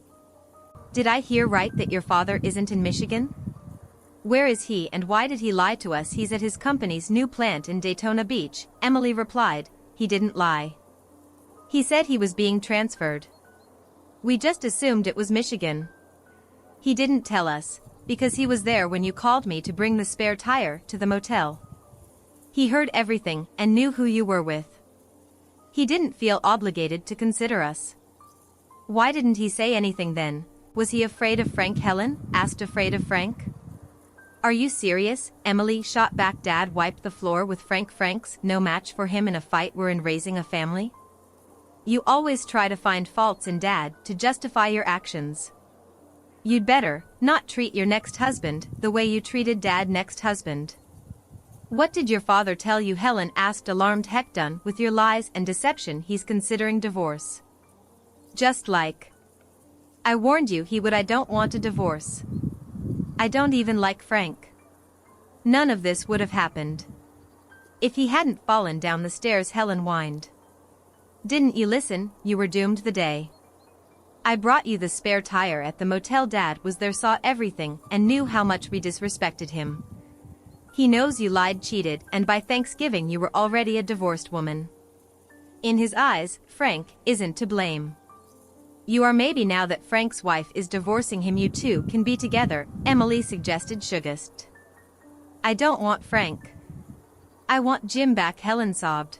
Did I hear right that your father isn't in Michigan? Where is he and why did he lie to us? He's at his company's new plant in Daytona Beach, Emily replied. He didn't lie. He said he was being transferred. We just assumed it was Michigan. He didn't tell us, because he was there when you called me to bring the spare tire to the motel. He heard everything and knew who you were with. He didn't feel obligated to consider us. Why didn't he say anything then? Was he afraid of Frank? Helen asked. Afraid of Frank? Are you serious? Emily shot back. Dad wiped the floor with Frank. Frank's no match for him in a fight. We're in raising a family. You always try to find faults in Dad to justify your actions. You'd better not treat your next husband the way you treated Dad's next husband. What did your father tell you? Helen asked, alarmed. Heck, done with your lies and deception. He's considering divorce. Just like I warned you he would. I don't want a divorce. I don't even like Frank. None of this would have happened if he hadn't fallen down the stairs. Helen whined. Didn't you listen? You were doomed the day I brought you the spare tire at the motel. Dad was there, saw everything, and knew how much we disrespected him. He knows you lied, cheated, and by Thanksgiving you were already a divorced woman. In his eyes, Frank isn't to blame. You are. Maybe now that Frank's wife is divorcing him, you two can be together, Emily suggested. Shugust. I don't want Frank. I want Jim back, Helen sobbed.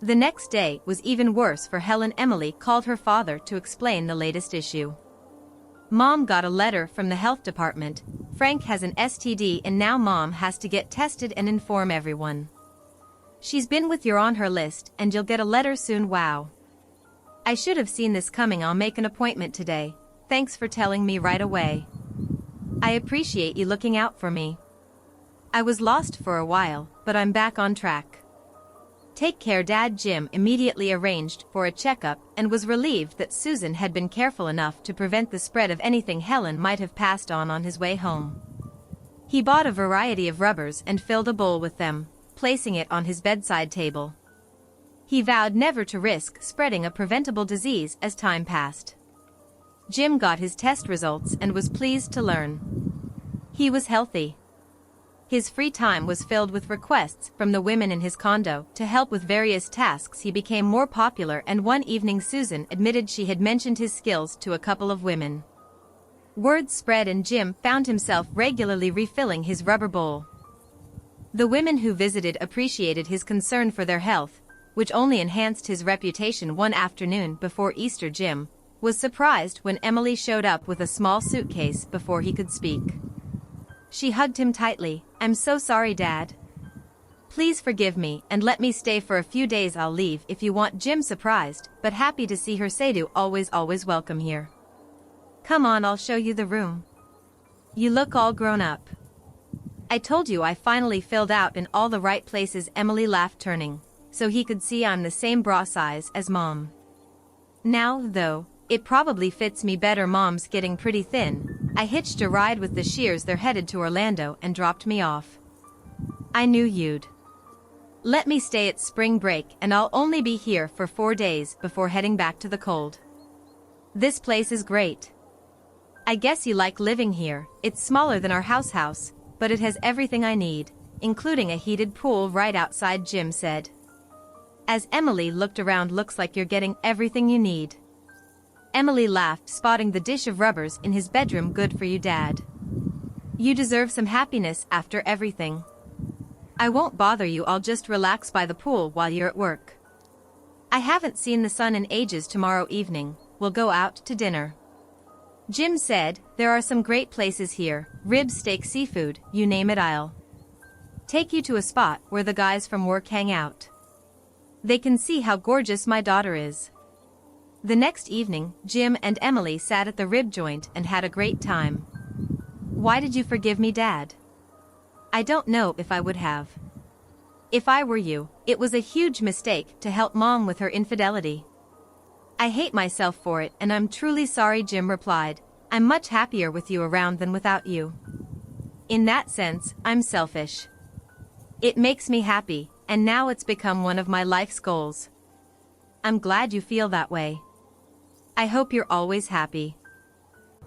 The next day was even worse for Helen. Emily called her father to explain the latest issue. Mom got a letter from the health department Frank has an STD and now Mom has to get tested and inform everyone. She's been with you on her list and you'll get a letter soon. Wow. I should have seen this coming. I'll make an appointment today. Thanks for telling me right away. I appreciate you looking out for me. I was lost for a while, but I'm back on track. Take care, Dad. Jim immediately arranged for a checkup and was relieved that Susan had been careful enough to prevent the spread of anything Helen might have passed on his way home. He bought a variety of rubbers and filled a bowl with them, placing it on his bedside table. He vowed never to risk spreading a preventable disease as time passed. Jim got his test results and was pleased to learn he was healthy. His free time was filled with requests from the women in his condo to help with various tasks. He became more popular, and one evening Susan admitted she had mentioned his skills to a couple of women. Word spread and Jim found himself regularly refilling his rubber bowl. The women who visited appreciated his concern for their health, which only enhanced his reputation. One afternoon before Easter, Jim was surprised when Emily showed up with a small suitcase before he could speak. She hugged him tightly. I'm so sorry, Dad. Please forgive me and let me stay for a few days. I'll leave if you want. Jim surprised, but happy to see her. Sadhu, always welcome here. Come on, I'll show you the room. You look all grown up. I told you I finally filled out in all the right places. Emily laughed, turning so he could see I'm the same bra size as Mom. Now, though, it probably fits me better. Mom's getting pretty thin. I hitched a ride with the Shears. They're headed to Orlando and dropped me off. I knew you'd let me stay at spring break, and I'll only be here for 4 days before heading back to the cold. This place is great. I guess you like living here. It's smaller than our house, but it has everything I need, including a heated pool right outside, Jim said. As Emily looked around, looks like you're getting everything you need. Emily laughed, spotting the dish of rubbers in his bedroom. Good for you, Dad. You deserve some happiness after everything. I won't bother you. I'll just relax by the pool while you're at work. I haven't seen the sun in ages. Tomorrow evening, we'll go out to dinner. Jim said, there are some great places here, ribs, steak, seafood, you name it. I'll take you to a spot where the guys from work hang out. They can see how gorgeous my daughter is. The next evening, Jim and Emily sat at the rib joint and had a great time. Why did you forgive me, Dad? I don't know if I would have. If I were you, it was a huge mistake to help Mom with her infidelity. I hate myself for it, and I'm truly sorry, Jim replied. I'm much happier with you around than without you. In that sense, I'm selfish. It makes me happy, and now it's become one of my life's goals. I'm glad you feel that way. I hope you're always happy.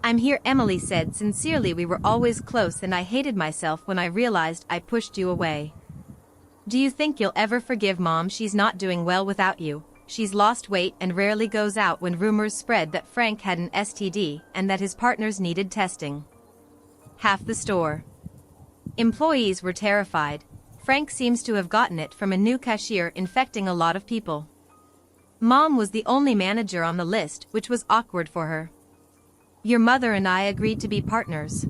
I'm here, Emily said sincerely. We were always close, and I hated myself when I realized I pushed you away. Do you think you'll ever forgive Mom? She's not doing well without you. She's lost weight and rarely goes out. When rumors spread that Frank had an STD and that his partners needed testing, half the store employees were terrified. Frank seems to have gotten it from a new cashier, infecting a lot of people. Mom was the only manager on the list, which was awkward for her. Your mother and I agreed to be partners.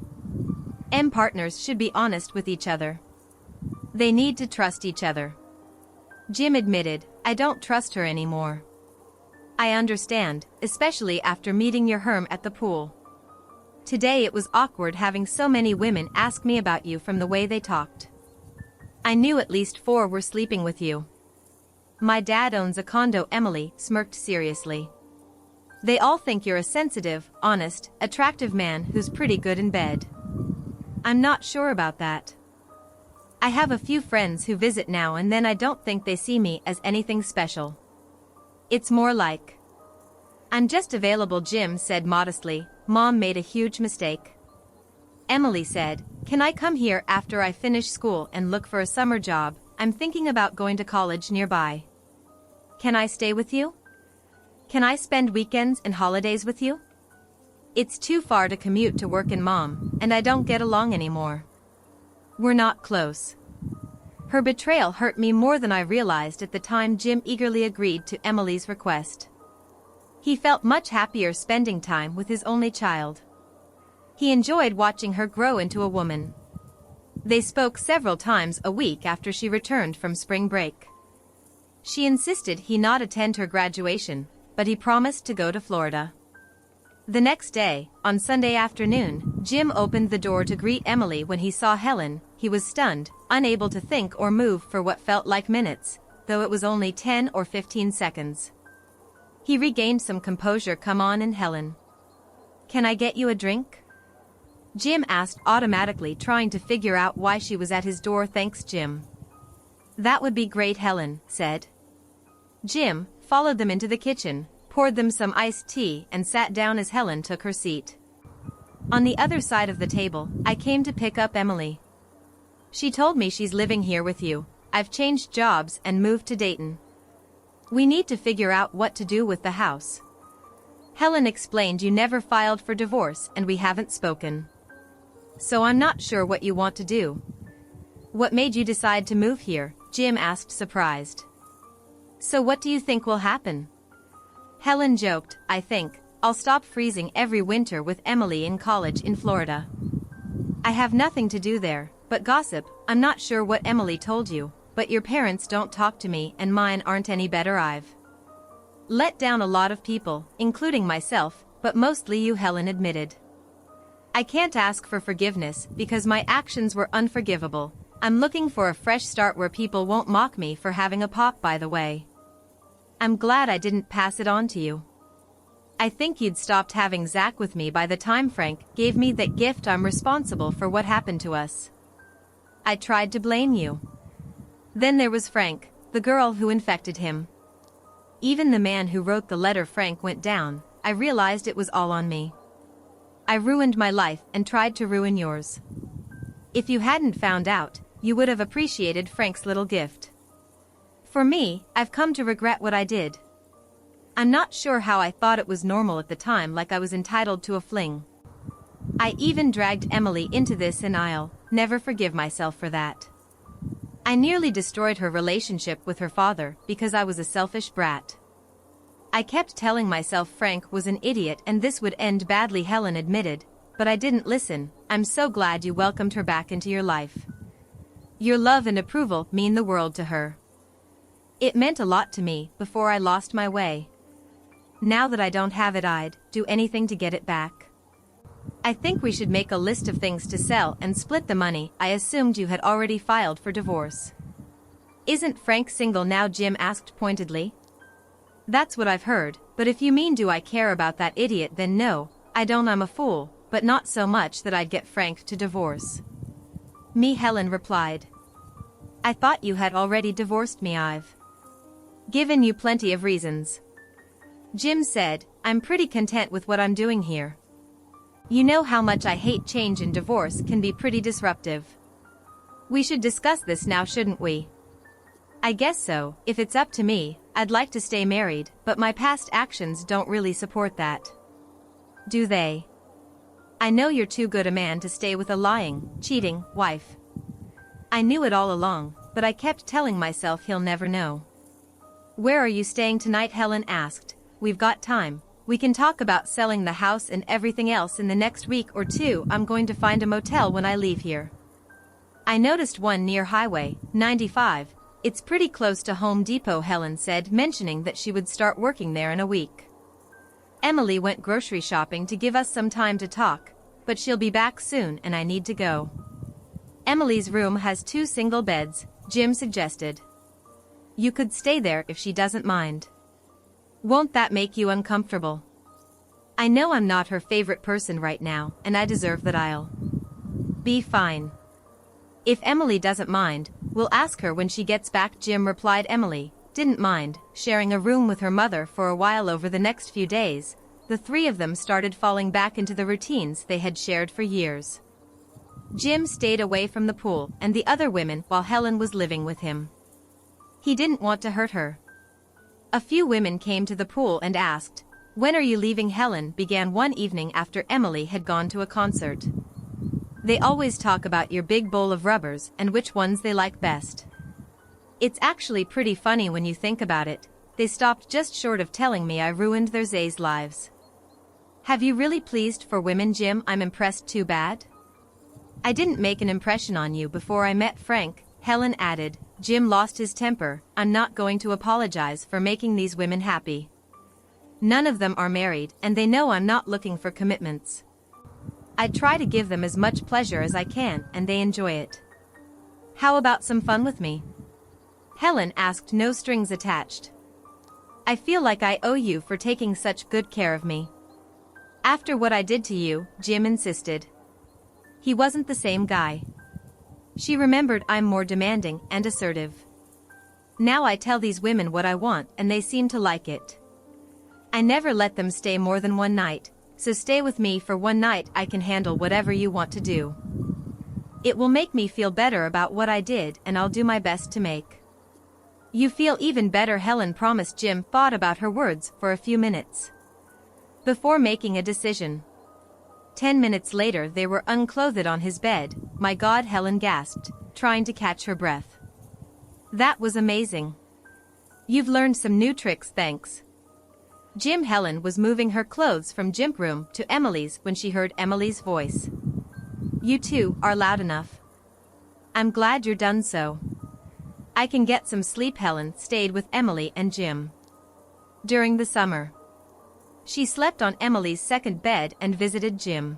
Partners should be honest with each other. They need to trust each other. Jim admitted, I don't trust her anymore. I understand, especially after meeting your herm at the pool. Today it was awkward having so many women ask me about you from the way they talked. I knew at least 4 were sleeping with you. My dad owns a condo. Emily smirked seriously. They all think you're a sensitive, honest, attractive man who's pretty good in bed. I'm not sure about that. I have a few friends who visit now and then. I don't think they see me as anything special. It's more like I'm just available, Jim said modestly. Mom made a huge mistake. Emily said, can I come here after I finish school and look for a summer job? I'm thinking about going to college nearby. Can I stay with you? Can I spend weekends and holidays with you? It's too far to commute to work, and Mom and I don't get along anymore. We're not close. Her betrayal hurt me more than I realized at the time. Jim eagerly agreed to Emily's request. He felt much happier spending time with his only child. He enjoyed watching her grow into a woman. They spoke several times a week after she returned from spring break. She insisted he not attend her graduation, but he promised to go to Florida. The next day, on Sunday afternoon, Jim opened the door to greet Emily. When he saw Helen, he was stunned, unable to think or move for what felt like minutes, though it was only 10 or 15 seconds. He regained some composure. "Come on in, Helen. Can I get you a drink?" Jim asked automatically, trying to figure out why she was at his door. "Thanks, Jim." "That would be great," Helen said. Jim followed them into the kitchen, poured them some iced tea and sat down as Helen took her seat. On the other side of the table, "I came to pick up Emily. She told me she's living here with you. I've changed jobs and moved to Dayton. We need to figure out what to do with the house." Helen explained, "You never filed for divorce and we haven't spoken. So I'm not sure what you want to do." "What made you decide to move here?" Jim asked, surprised. "So what do you think will happen?" Helen joked, "I think I'll stop freezing every winter with Emily in college in Florida. I have nothing to do there but gossip." "I'm not sure what Emily told you, but your parents don't talk to me and mine aren't any better. I've let down a lot of people, including myself, but mostly you," Helen admitted. "I can't ask for forgiveness because my actions were unforgivable. I'm looking for a fresh start where people won't mock me for having a pop. By the way, I'm glad I didn't pass it on to you. I think you'd stopped having Zach with me by the time Frank gave me that gift. I'm responsible for what happened to us. I tried to blame you. Then there was Frank, the girl who infected him. Even the man who wrote the letter Frank went down. I realized it was all on me. I ruined my life and tried to ruin yours. If you hadn't found out, you would have appreciated Frank's little gift. For me, I've come to regret what I did. I'm not sure how. I thought it was normal at the time, like I was entitled to a fling. I even dragged Emily into this and I'll never forgive myself for that. I nearly destroyed her relationship with her father because I was a selfish brat. I kept telling myself Frank was an idiot and this would end badly," Helen admitted, "but I didn't listen." "I'm so glad you welcomed her back into your life. Your love and approval mean the world to her. It meant a lot to me before I lost my way. Now that I don't have it, I'd do anything to get it back. I think we should make a list of things to sell and split the money." "I assumed you had already filed for divorce." "Isn't Frank single now?" Jim asked pointedly. "That's what I've heard, but if you mean do I care about that idiot, then no, I don't. I'm a fool, but not so much that I'd get Frank to divorce me," Helen replied. "I thought you had already divorced me. I've given you plenty of reasons." Jim said, "I'm pretty content with what I'm doing here. You know how much I hate change, and divorce can be pretty disruptive. We should discuss this now, shouldn't we?" "I guess so. If it's up to me, I'd like to stay married, but my past actions don't really support that." "Do they?" "I know you're too good a man to stay with a lying, cheating wife. I knew it all along, but I kept telling myself he'll never know." "Where are you staying tonight?" Helen asked. "We've got time. We can talk about selling the house and everything else in the next week or two. I'm going to find a motel when I leave here. I noticed one near Highway 95. It's pretty close to Home Depot," Helen said, mentioning that she would start working there in a week. "Emily went grocery shopping to give us some time to talk, but she'll be back soon and I need to go." "Emily's room has 2 single beds," Jim suggested. "You could stay there if she doesn't mind." "Won't that make you uncomfortable?" "I know I'm not her favorite person right now, and I deserve that. I'll be fine. If Emily doesn't mind, we'll ask her when she gets back," Jim replied. Emily didn't mind sharing a room with her mother for a while. Over the next few days, the 3 of them started falling back into the routines they had shared for years. Jim stayed away from the pool and the other women while Helen was living with him. He didn't want to hurt her. A few women came to the pool and asked, "When are you leaving?" Helen began one evening after Emily had gone to a concert. "They always talk about your big bowl of rubbers and which ones they like best. It's actually pretty funny when you think about it. They stopped just short of telling me I ruined their Zay's lives. Have you really pleased for women, Jim? I'm impressed too bad. I didn't make an impression on you before I met Frank, Helen added. Jim lost his temper. I'm not going to apologize for making these women happy. None of them are married, and they know I'm not looking for commitments. I try to give them as much pleasure as I can, and they enjoy it. How about some fun with me? Helen asked, no strings attached. I feel like I owe you for taking such good care of me. After what I did to you, Jim insisted. He wasn't the same guy. She remembered I'm more demanding and assertive. Now I tell these women what I want and they seem to like it. I never let them stay more than one night, so stay with me for one night. I can handle whatever you want to do. It will make me feel better about what I did and I'll do my best to make you feel even better, Helen promised. Jim thought about her words for a few minutes before making a decision. 10 minutes later they were unclothed on his bed. My God, Helen gasped, trying to catch her breath. That was amazing. You've learned some new tricks, thanks. Jim. Helen was moving her clothes from Jim's room to Emily's when she heard Emily's voice. You two are loud enough. I'm glad you're done so. I can get some sleep. Helen stayed with Emily and Jim during the summer. She slept on Emily's second bed and visited Jim.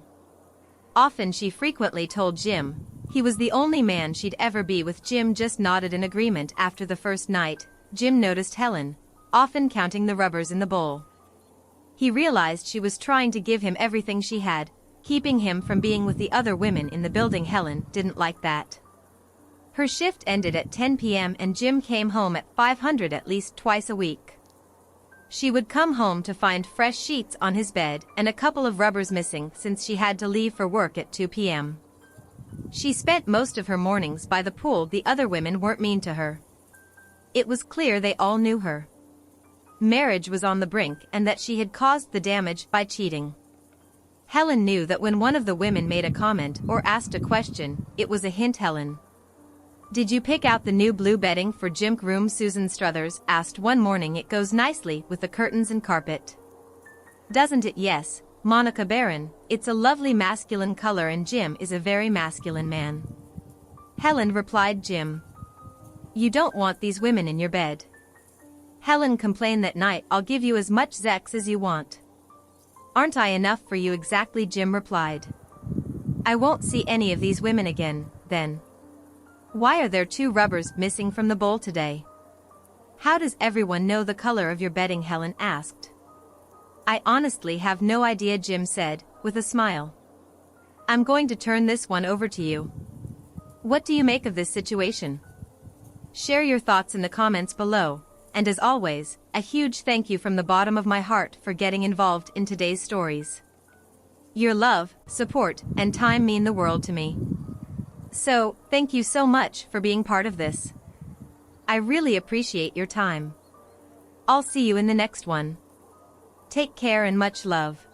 Often she frequently told Jim he was the only man she'd ever be with. Jim just nodded in agreement. After the first night, Jim noticed Helen often counting the rubbers in the bowl. He realized she was trying to give him everything she had, keeping him from being with the other women in the building. Helen didn't like that. Her shift ended at 10 p.m. and Jim came home at 500 at least twice a week. She would come home to find fresh sheets on his bed and a couple of rubbers missing since she had to leave for work at 2 p.m. She spent most of her mornings by the pool. The other women weren't mean to her. It was clear they all knew her marriage was on the brink and that she had caused the damage by cheating. Helen knew that when one of the women made a comment or asked a question, it was a hint. Helen, did you pick out the new blue bedding for Jim's room? Susan Struthers asked one morning. It goes nicely with the curtains and carpet, doesn't it? Yes, Monica Barron, it's a lovely masculine color and Jim is a very masculine man. Helen replied. Jim, you don't want these women in your bed. Helen complained. That night I'll give you as much sex as you want. Aren't I enough for you? Exactly, Jim replied. I won't see any of these women again, then. Why are there 2 rubbers missing from the bowl today? How does everyone know the color of your bedding? Helen asked. I honestly have no idea, Jim said, with a smile. I'm going to turn this one over to you. What do you make of this situation? Share your thoughts in the comments below. And as always, a huge thank you from the bottom of my heart for getting involved in today's stories. Your love, support, and time mean the world to me. So, thank you so much for being part of this. I really appreciate your time. I'll see you in the next one. Take care and much love.